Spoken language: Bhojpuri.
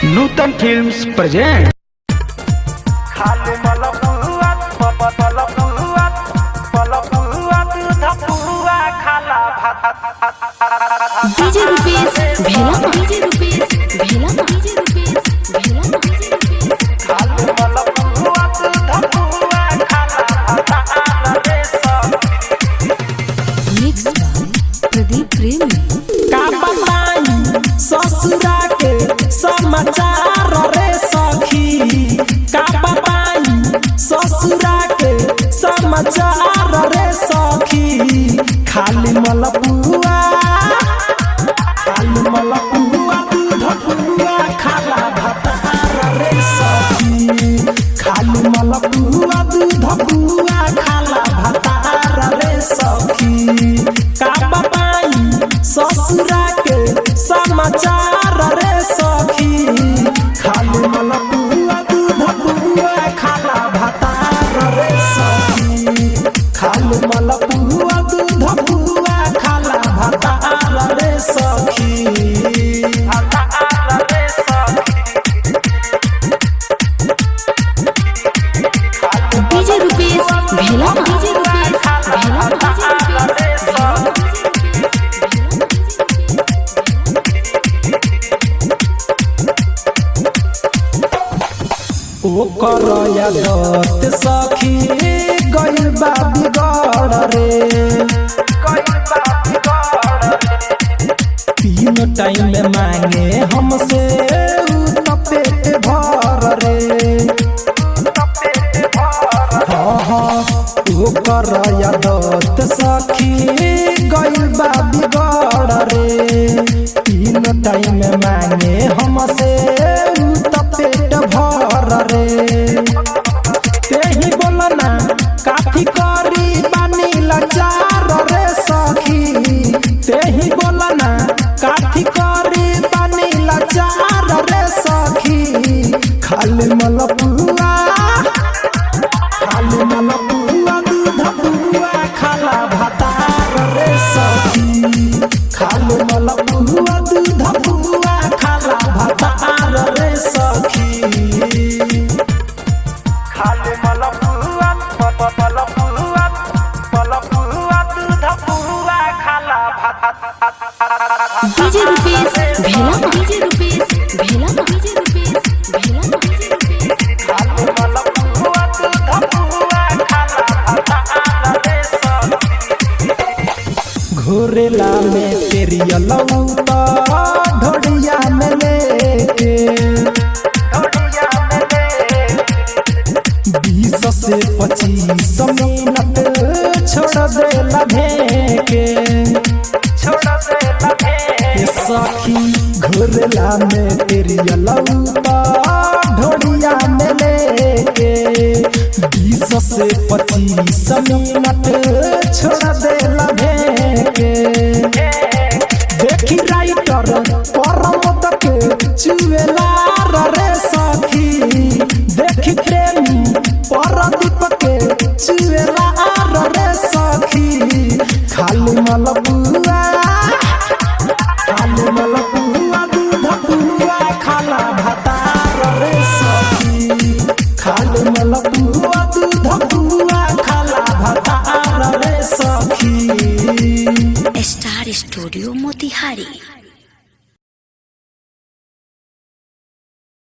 नूतन फिल्म्स प्रेजेंट। डीजे रुपेश भेला, डीजे रुपेश भेला, डीजे रुपेश भेला, मिक्स बाय प्रदीप प्रेमी। का बताई ससुरा के समाचार रे सखी, का बताई ससुरा के समाचार रे सखी। खाली मलपुआ, खाली मलपुआ दूध पुआ खाला भतार रे सखी। खाली मलपुआ दूध पुआ खाला भतार रे सखी। का बताई ससुरा के समाचार रे सखी। खाली मलपुआ दूध पुआ खाला भतार रे सखी। खाली मलपुआ दूध पुआ खाला भतार रे सखी। डीजे रुपेश भेला, डीजे रुपेश भेला, डीजे रुपेश भेला। ओकर यादत सखी गइल बा बिगड़ रे। तीन टाइम में मांगे हमसे उ त पेट भर रे। हाँ हाँ ओकर यादत सखी गइल बा बिगड़ रे। तीन टाइम में मांगे हमसे उ त पेट भर रे। तेही बोलना काफी करी बानी लाचार रे सखी। तेही बोलना काफी करी बानी लाचार रे सखी। खाली मलपुआ, खाली मलपुआ दूध पुआ खाला भतार रे सखी। खाली मलपुआ दूध पुआ खाला भतार रे सखी। डीजे रुपेश भेला, डीजे रुपेश भेला, डीजे रुपेश भेला, डीजे रुपेश घोरेला में तेरी लौटा ढोड़िया में लेके। 20 से 25 मिनट छोड़ देला भेके। ए सखी घोरेला में तेरी लौटा ढोड़िया में लेके। 20 से 25 मिनट छोड़ देला भेके। देखी राइटर परमत के चुएला रे सखी। देखी प्रेमी परदीप के चुएला रे सखी। खाली मलपुआ, खाली मलपुआ दूध पुआ खाला भतार रे सखी। खाली मलपुआ दूध पुआ खाला भतार रे सखी। Star studio Motihari.